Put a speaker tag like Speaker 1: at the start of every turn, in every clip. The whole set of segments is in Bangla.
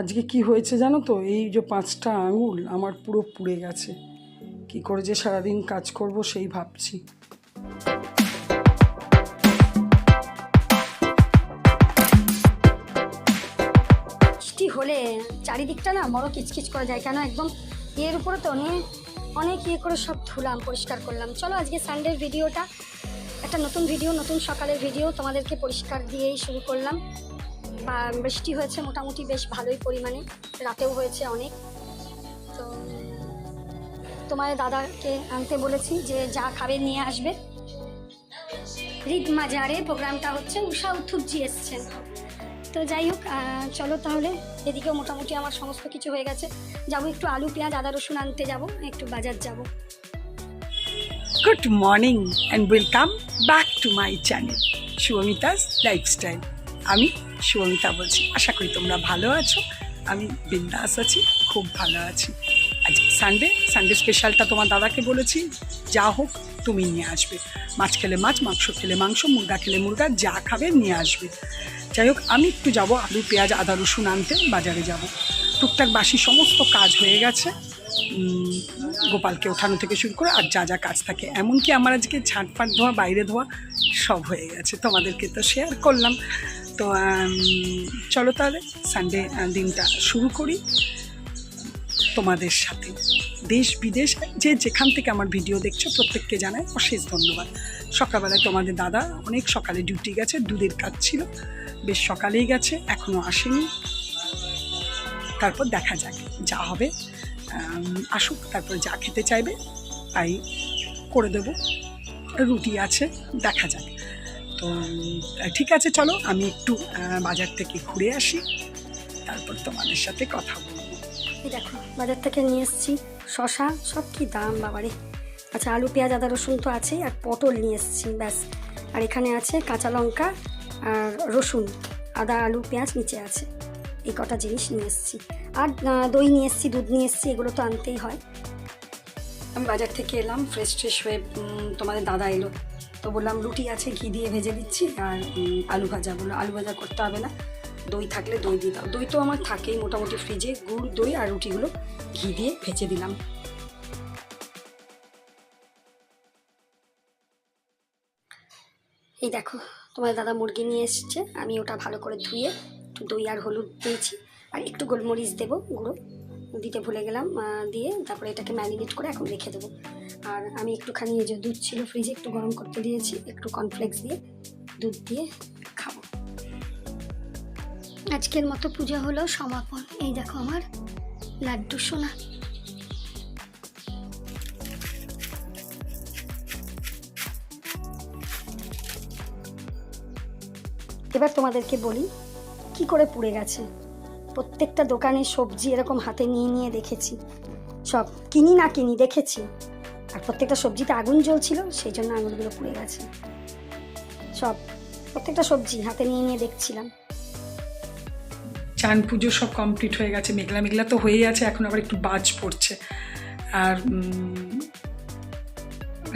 Speaker 1: আজকে কি হয়েছে জানো তো, এই যে 5টা আঙুল আমার পুরো পুড়ে গেছে। কি করে যে সারাদিন কাজ করব সেই ভাবছি।
Speaker 2: বৃষ্টি হলে চারিদিকটা না বড় কিচকিচ করে যায়, কেন একদম এর উপরে তো অনেক করে সব ধুলাম, পরিষ্কার করলাম। চলো আজকে সানডের ভিডিওটা একটা নতুন ভিডিও, নতুন সকালের ভিডিও তোমাদেরকে পরিষ্কার দিয়েই শুরু করলাম। বা বৃষ্টি হয়েছে মোটামুটি বেশ ভালোই পরিমাণে, রাতেও হয়েছে অনেক। তো তোমার দাদাকে আনতে বলেছি যে যা খাবে নিয়ে আসবে। রিদ মাজারে প্রোগ্রামটা হচ্ছে, উষা উথুপজি এসছেন। তো যাই হোক, চলো তাহলে। এদিকেও মোটামুটি আমার সমস্ত কিছু হয়ে গেছে। যাবো একটু আলু পেঁয়াজ আদা রসুন আনতে যাব, একটু বাজার যাব।
Speaker 1: Good morning and welcome back to my channel Shubhamita's lifestyle. আমি শুভমিতা বলছি। আশা করি তোমরা ভালো আছো। আমি বিন্দাস আছি, খুব ভালো আছি। আজ সানডে স্পেশালটা তোমার দাদাকে বলেছি যা হোক তুমি নিয়ে আসবে। মাছ খেলে মাছ, মাংস খেলে মাংস, মুরগা খেলে মুরগা, যা খাবে নিয়ে আসবে। যাই হোক, আমি একটু যাব আলু পেঁয়াজ আদা রসুন আনতে, বাজারে যাব। টুকটাক বাসি সমস্ত কাজ হয়ে গেছে, গোপালকে ওঠানো থেকে শুরু করে আর যা যা কাজ থাকে। এমনকি আমার আজকে ঝাঁটপাট ধোয়া, বাইরে ধোয়া সব হয়ে গেছে, তোমাদেরকে তো শেয়ার করলাম। তো চলো তাহলে সানডে দিনটা শুরু করি তোমাদের সাথে। দেশ বিদেশ যে যেখান থেকে আমার ভিডিও দেখছো প্রত্যেককে জানাই অশেষ ধন্যবাদ। সকালবেলায় তোমাদের দাদা অনেক সকালে ডিউটি গেছে, দুধের কাজ ছিল, বেশ সকালেই গেছে, এখনও আসেনি। তারপর দেখা যাক যা হবে, আসুক, তারপর যা খেতে চাইবে তাই করে দেব। রুটি আছে, দেখা যাক। তো ঠিক আছে, চলো আমি একটু বাজার থেকে ঘুরে আসি, তারপর তোমাদের সাথে কথা বলবো।
Speaker 2: এই দেখো বাজার থেকে নিয়ে এসেছি শশা, সব কি দাম বাবারে। আচ্ছা, আলু পেঁয়াজ আদা রসুন তো আছেই, আর পটল নিয়ে এসেছি ব্যাস। আর এখানে আছে কাঁচা লঙ্কা আর রসুন, আদা আলু পেঁয়াজ নিচে আছে। এই কটা জিনিস নিয়ে এসেছি। আর দই নিয়ে এসেছি, দুধ নিয়ে এসেছি, এগুলো তো আনতেই হয়। আমি বাজার থেকে এলাম ফ্রেশ হয়ে, তোমাদের দাদা এলো, তো বললাম রুটি আছে ঘি দিয়ে ভেজে দিচ্ছি, আর আলু ভাজা। বললো আলু ভাজা করতে হবে না, দই থাকলে দই দিয়ে দাও। দই তো আমার থাকেই মোটামুটি ফ্রিজে, গুড় দই আর রুটিগুলো ঘি দিয়ে ভেজে দিলাম। এই দেখো তোমার দাদা মুরগি নিয়ে এসছে, আমি ওটা ভালো করে ধুয়ে একটু দই আর হলুদ দিয়েছি, আর একটু গোলমরিচ দেবো, গুঁড়ো দিতে ভুলে গেলাম, দিয়ে তারপরে এটাকে ম্যারিনেট করে এখন রেখে দেবো। আর আমি একটুখানি এই যে দুধ ছিল ফ্রিজে, একটু গরম করতে দিয়েছি, একটু কর্নফ্লেক্স দিয়ে দুধ দিয়ে খাবো। আজকের মতো পূজা হলো সমাপন। এই দেখো আমার লাড্ডু সোনা। এবার তোমাদেরকে বলি কি করে পুড়ে গেছে। প্রত্যেকটা দোকানে সবজি এরকম হাতে নিয়ে দেখেছি, সব কিনি না কিনি দেখেছি, আর প্রত্যেকটা সবজিতে আগুন জ্বলছিল, সেই জন্য আঙুলগুলো পুড়ে গেছে। প্রত্যেকটা সবজি হাতে নিয়ে দেখছিলাম।
Speaker 1: চান পুজো সব কমপ্লিট হয়ে গেছে, মেঘলা মেঘলা তো হয়েই আছে, এখন আবার একটু বাজ পড়ছে। আর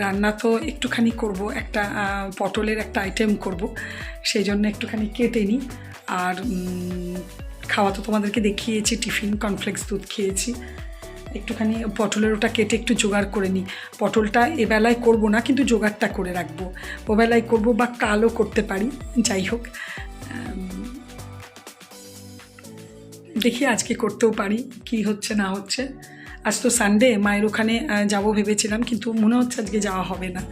Speaker 1: রান্না তো একটুখানি করব, একটা পটলের একটা আইটেম করব, সেই জন্য একটুখানি কেটে নিই। আর খাওয়া তো তোমাদেরকে দেখিয়েছি, টিফিন কর্নফ্লেক্স দুধ খেয়েছি। একটুখানি পটলের ওটা কেটে একটু জোগাড় করে নিই। পটলটা এবেলায় করব না, কিন্তু জোগাড়টা করে রাখবো, ওবেলায় করব বা কালও করতে পারি। যাই হোক, দেখি আজকে করতেও পারি, কি হচ্ছে না হচ্ছে। আজ তো সানডে, মায়ের ওখানে যাবো ভেবেছিলাম, কিন্তু মনে হচ্ছে আজকে যাওয়া হবে না।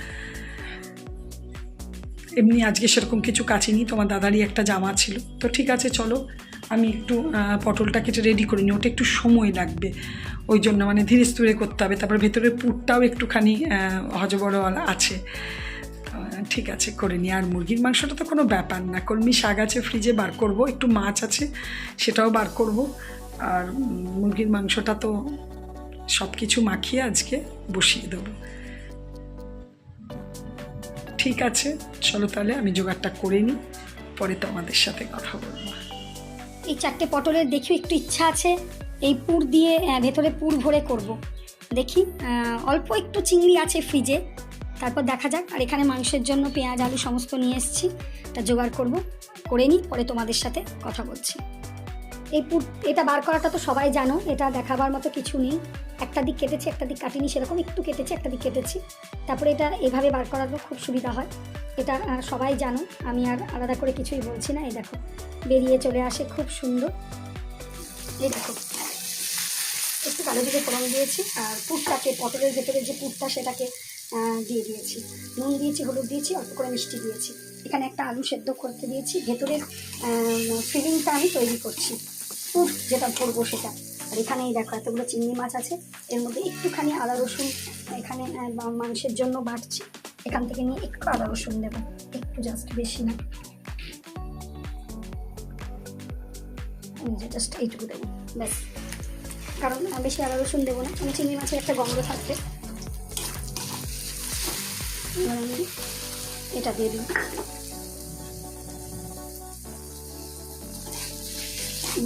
Speaker 1: এমনি আজকে সেরকম কিছু কাচিনি, তোমার দাদারই একটা জামা ছিল। তো ঠিক আছে, চলো আমি একটু পটলটা কেটে রেডি করে নিই, ওটা একটু সময় লাগবে, ওই জন্য মানে ধীরে স্থিরে করতে হবে। তারপর ভেতরের পুরটাও একটুখানি হজবড়ওয়ালা আছে। ঠিক আছে, করে নিই। আর মুরগির মাংসটা তো কোনো ব্যাপার না, কলমি শাক আছে ফ্রিজে, বার করব, একটু মাছ আছে সেটাও বার করব। আর মুরগির মাংসটা তো সব কিছু মাখিয়ে আজকে বসিয়ে দেবো। ঠিক আছে, চলো তাহলে আমি জোগাড়টা করে নিই, পরে তোমাদের সাথে কথা বলবো।
Speaker 2: এই 4টে পটলের দেখি একটু ইচ্ছা আছে এই পুর দিয়ে ভেতরে পুর ভরে করব। দেখি, অল্প একটু চিংড়ি আছে ফ্রিজে, তারপর দেখা যাক। আর এখানে মাংসের জন্য পেঁয়াজ আলু সমস্ত নিয়ে এসেছি, তা জোগাড় করব, করে নিই, পরে তোমাদের সাথে কথা বলছি। এই পুট এটা বার করাটা তো সবাই জানো, এটা দেখাবার মতো কিছু নেই। একটা দিক কেটেছি, একটা দিক কাটিনি, সেরকম একটু কেটেছি, একটা দিক কেটেছি। তারপরে এটা এভাবে বার করারও খুব সুবিধা হয়, এটা সবাই জানো, আমি আর আলাদা করে কিছুই বলছি না। এই দেখো বেরিয়ে চলে আসে খুব সুন্দর। এই দেখো একটু কালো দিকে ফোড়ন দিয়েছি, আর পুরটাকে পটলের ভেতরে যে পুরটা সেটাকে দিয়ে দিয়েছি, নুন দিয়েছি, হলুদ দিয়েছি, অল্প করে মিষ্টি দিয়েছি। এখানে একটা আলু সেদ্ধ করতে দিয়েছি, ভেতরের ফিলিংটা আমি তৈরি করছি, পুর যেটা ভরবো সেটা। আর এখানে এই দেখো এতগুলো চিংড়ি মাছ আছে, এর মধ্যে একটুখানি আদা রসুন এখানে মাংসের জন্য বাটছি, এখান থেকে নিয়ে একটু আদা রসুন দেবো, একটু জাস্ট, বেশি না, জাস্ট এইটুকু দেবো ব্যাস, কারণ বেশি আদা রসুন দেবো না, আমি চিংড়ি মাছের একটা গন্ধ থাকবে। আমি এটা দিয়ে দিই।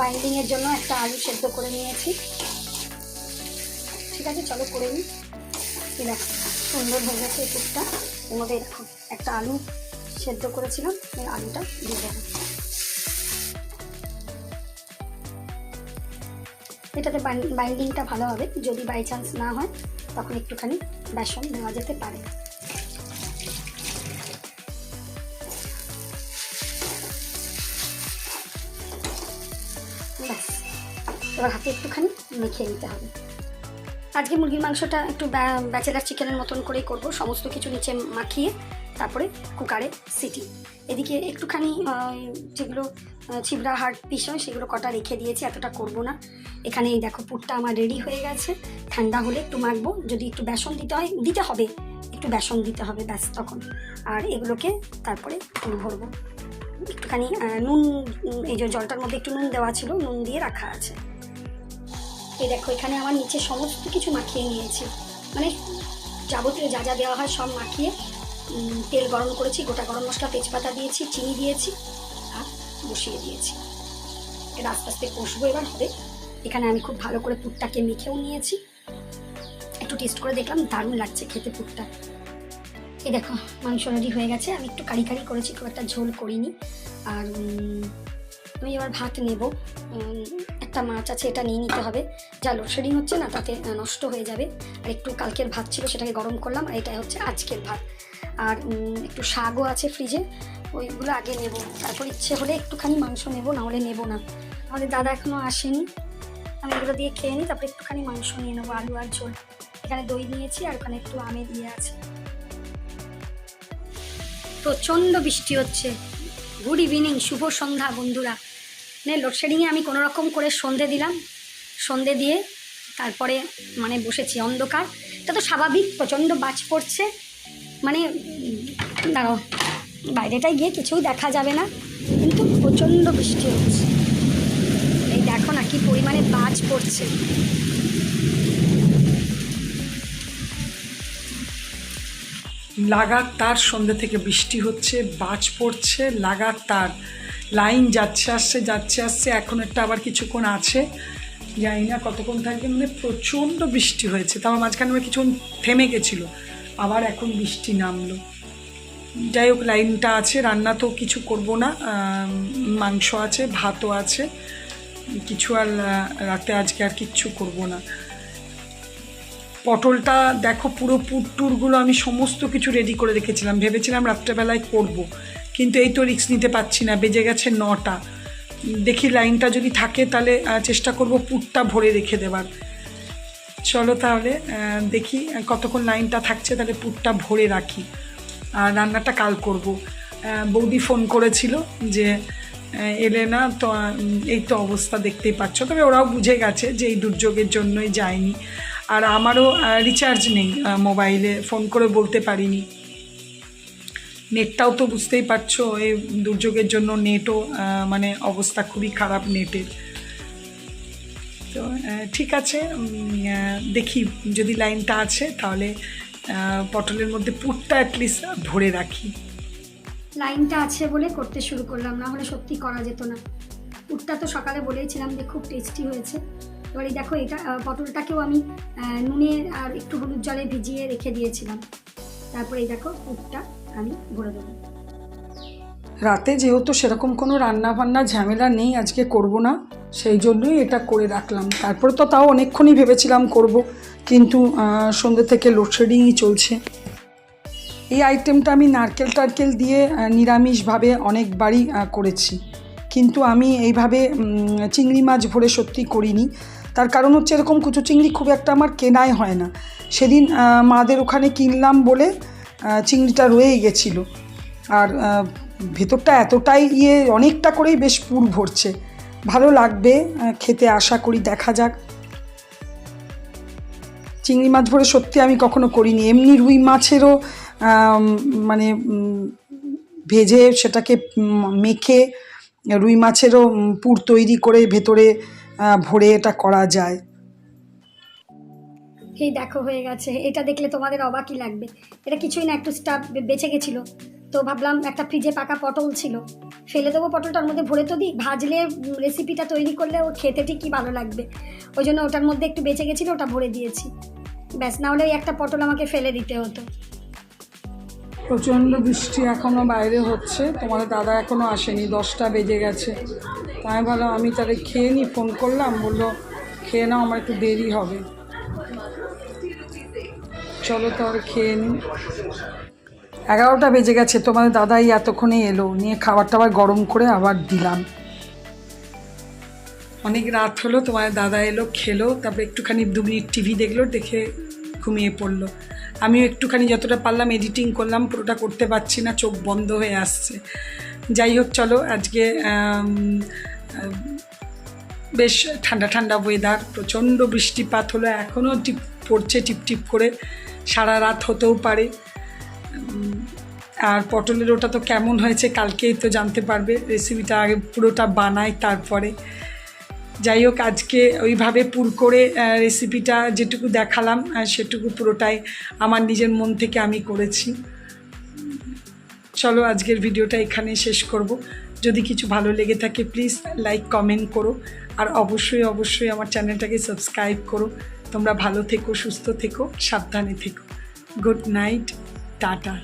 Speaker 2: বাইন্ডিংয়ের জন্য একটা আলু সেদ্ধ করে নিয়েছি, ঠিক আছে চলো করে নিই। দেখো সুন্দর হয়ে গেছে এই পুরটা, এর মধ্যে দেখো একটা আলু সেদ্ধ করেছিলাম, এই আলুটা দিয়ে দেবো। এটাতে বাইন্ডিংটা ভালো হবে, যদি বাই চান্স না হয় তখন একটুখানি বেসন দেওয়া যেতে পারে। ব্যাস, এবার হাতে একটুখানি মেখে নিতে হবে। আজকে মুরগির মাংসটা একটু ব্যাচেলার চিকেনের মতন করেই করব, সমস্ত কিছু নিচে মাখিয়ে তারপরে কুকারে সিটি। এদিকে একটুখানি যেগুলো ছিবড়া হাড় পিস হয় সেগুলো কটা রেখে দিয়েছি, এতটা করব না। এখানে এই দেখো পুরটা আমার রেডি হয়ে গেছে, ঠান্ডা হলে একটু মাখবো, যদি একটু বেসন দিতে হবে, একটু বেসন দিতে হবে ব্যাস তখন। আর এগুলোকে তারপরে পুর ভরবো। একটুখানি নুন, এই যে জলটার মধ্যে একটু নুন দেওয়া ছিল, নুন দিয়ে রাখা আছে। এই দেখো এখানে আমার নিচে সমস্ত কিছু মাখিয়ে নিয়েছি, মানে যাবতীয় যা যা দেওয়া হয় সব মাখিয়ে তেল গরম করেছি, গোটা গরম মশলা তেজপাতা দিয়েছি, চিনি দিয়েছি আর বসিয়ে দিয়েছি। এটা আস্তে আস্তে কষবো এবার হবে। এখানে আমি খুব ভালো করে পুরটাকে মেখেও নিয়েছি, একটু টেস্ট করে দেখলাম, দারুণ লাগছে খেতে পুরটা। এই দেখো মাংস রেডি হয়ে গেছে, আমি একটু কারি কারি করেছি, খুব একটা ঝোল করিনি। আর আমি এবার ভাত নেব, একটা মাছ আছে এটা নিয়ে নিতে হবে, যা লোডশেডিং হচ্ছে না তাতে নষ্ট হয়ে যাবে। আর একটু কালকের ভাত ছিল সেটাকে গরম করলাম, আর এটা হচ্ছে আজকের ভাত। আর একটু শাকও আছে ফ্রিজে, ওইগুলো আগে নেব, তারপর ইচ্ছে হলে একটুখানি মাংস নেব, না হলে নেব না। আমাদের দাদা এখনও আসেনি, আমি এগুলো দিয়ে খেয়ে নিই, তারপরে একটুখানি মাংস নিয়ে নেবো, আলু আর ঝোল। এখানে দই নিয়েছি আর ওখানে একটু আমের দিয়ে আছে। প্রচণ্ড বৃষ্টি হচ্ছে। গুড ইভিনিং, শুভ সন্ধ্যা বন্ধুরা। মানে লোডশেডিংয়ে আমি কোনো রকম করে সন্ধে দিলাম, সন্ধে দিয়ে তারপরে মানে বসেছি, অন্ধকার, এটা তো স্বাভাবিক, প্রচণ্ড বাজ পড়ছে, মানে দাঁড়াও বাইরেটায় গিয়ে কিছুই দেখা যাবে না, কিন্তু প্রচণ্ড বৃষ্টি হচ্ছে। এই দেখো না কি পরিমাণে বাজ পড়ছে।
Speaker 1: লাগাতার সন্ধ্যে থেকে বৃষ্টি হচ্ছে, বাজ পড়ছে লাগাতার, লাইন যাচ্ছে আসছে, এখন একটা আবার কিছুক্ষণ আছে, জানি না কতক্ষণ থাকবে, মানে প্রচণ্ড বৃষ্টি হয়েছে। তাও মাঝখানে আবার কিছুক্ষণ থেমে গেছিলো, আবার এখন বৃষ্টি নামলো। যাই হোক লাইনটা আছে, রান্না তো কিছু করব না, মাংস আছে, ভাতও আছে, কিছু আর রাতে আজকে আর কিচ্ছু করব না। পটলটা দেখো পুরো পুরটুরগুলো আমি সমস্ত কিছু রেডি করে রেখেছিলাম, ভেবেছিলাম রাত্রেবেলায় করব, কিন্তু এই তো রিস্ক নিতে পারছি না, বেজে গেছে 9টা। দেখি লাইনটা যদি থাকে তাহলে চেষ্টা করব পুরটা ভরে রেখে দেবার। চলো তাহলে দেখি কতক্ষণ লাইনটা থাকছে, তাহলে পুরটা ভরে রাখি, আর রান্নাটা কাল করব। বৌদি ফোন করেছিল যে এলে না, তো এই তো অবস্থা দেখতেই পাচ্ছ। তবে ওরাও বুঝে গেছে যে এই দুর্যোগের জন্যই যায়নি, আর আমারও রিচার্জ নেই মোবাইলে, ফোন করে বলতে পারিনি। নেটটাও তো বুঝতেই পারছো, এই দুর্যোগের জন্য নেটও মানে অবস্থা খুবই খারাপ নেটের। তো ঠিক আছে, দেখি যদি লাইনটা আছে তাহলে পটলের মধ্যে পুরটা অ্যাটলিস্ট ভরে রাখি।
Speaker 2: লাইনটা আছে বলে করতে শুরু করলাম, না হলে সত্যি করা যেত না। পুরটা তো সকালে বলেইছিলাম যে খুব টেস্টি হয়েছে। এবার এই দেখো এটা পটলটাকেও আমি নুনে আর একটু হলুদ জলে ভিজিয়ে রেখে দিয়েছিলাম, তারপরে এই দেখো পুরটা আমি ভরে দেবো।
Speaker 1: রাতে যেহেতু সেরকম কোনো রান্না বান্না ঝামেলা নেই, আজকে করব না, সেই জন্যই এটা করে রাখলাম। তারপরে তো তাও অনেকক্ষণই ভেবেছিলাম করব, কিন্তু সন্ধ্যে থেকে লোডশেডিংই চলছে। এই আইটেমটা আমি নারকেল দিয়ে নিরামিষভাবে অনেকবারই করেছি, কিন্তু আমি এইভাবে চিংড়ি মাছ ভরে সত্যি করিনি। তার কারণ হচ্ছে এরকম কুচো চিংড়ি খুব একটা আমার কেনাই হয় না। সেদিন মাদের ওখানে কিনলাম বলে চিংড়িটা রয়েই গেছিলো, আর ভেতরটা এতটাই অনেকটা করেই বেশ পুর ভরছে। ভালো লাগবে খেতে, আশা করি, দেখা যাক। চিংড়ি মাছ ভরে সত্যি আমি কখনো করিনি। এমনি রুই মাছেরও মানে ভেজে সেটাকে মেখে রুই মাছেরও পুর তৈরি করে ভেতরে ভরে এটা করা যায়।
Speaker 2: এই দেখো হয়ে গেছে। এটা দেখলে তোমাদের অবাকই লাগবে। এটা কিছুই না, একটু স্টাফ বেঁচে গেছিলো, তো ভাবলাম একটা ফ্রিজে পাকা পটল ছিল, ফেলে দেবো, পটলটার মধ্যে ভরে তো দিই, ভাজলে রেসিপিটা তৈরি করলে ও খেতে ঠিকই ভালো লাগবে। ওই জন্য ওটার মধ্যে একটু বেঁচে গেছিলো, ওটা ভরে দিয়েছি, ব্যাস। না হলে ওই একটা পটল আমাকে ফেলে দিতে হতো।
Speaker 1: প্রচণ্ড বৃষ্টি এখনও বাইরে হচ্ছে, তোমাদের দাদা এখনও আসেনি, 10টা বেজে গেছে। তাই ভাবলাম আমি তাহলে খেয়ে নিই, ফোন করলাম, বললো খেয়ে নাও, আমার একটু দেরি হবে। চলো তাহলে খেয়ে নিই। 11টা বেজে গেছে, তোমাদের দাদাই এতক্ষণে এলো, নিয়ে খাবার টাবার গরম করে আবার দিলাম। অনেক রাত হলো, তোমাদের দাদা এলো, খেলো, তারপরে একটুখানি 2 মিনিট টিভি দেখলো, দেখে ঘুমিয়ে পড়লো। আমিও একটুখানি যতটা পারলাম এডিটিং করলাম, পুরোটা করতে পারছি না, চোখ বন্ধ হয়ে আসছে। যাই হোক, চলো আজকে বেশ ঠান্ডা ঠান্ডা ওয়েদার, প্রচণ্ড বৃষ্টিপাত হলো, এখনও পড়ছে টিপ করে, সারা রাত হতেও পারে। আর পটলের ওটা তো কেমন হয়েছে কালকেই তো জানতে পারবে, রেসিপিটা আগে পুরোটা বানাই তারপরে। যাই হোক, আজকে ওইভাবে পুর করে রেসিপিটা যেটুকু দেখালাম সেটুকু পুরোটাই আমার নিজের মন থেকে আমি করেছি। চলো আজকের ভিডিওটা এখানে শেষ করব। যদি কিছু ভালো লেগে থাকে প্লিজ লাইক কমেন্ট করো, আর অবশ্যই আমার চ্যানেলটাকে সাবস্ক্রাইব করো। তোমরা ভালো থেকো, সুস্থ থেকো, সাবধানে থেকো। Good night, tata.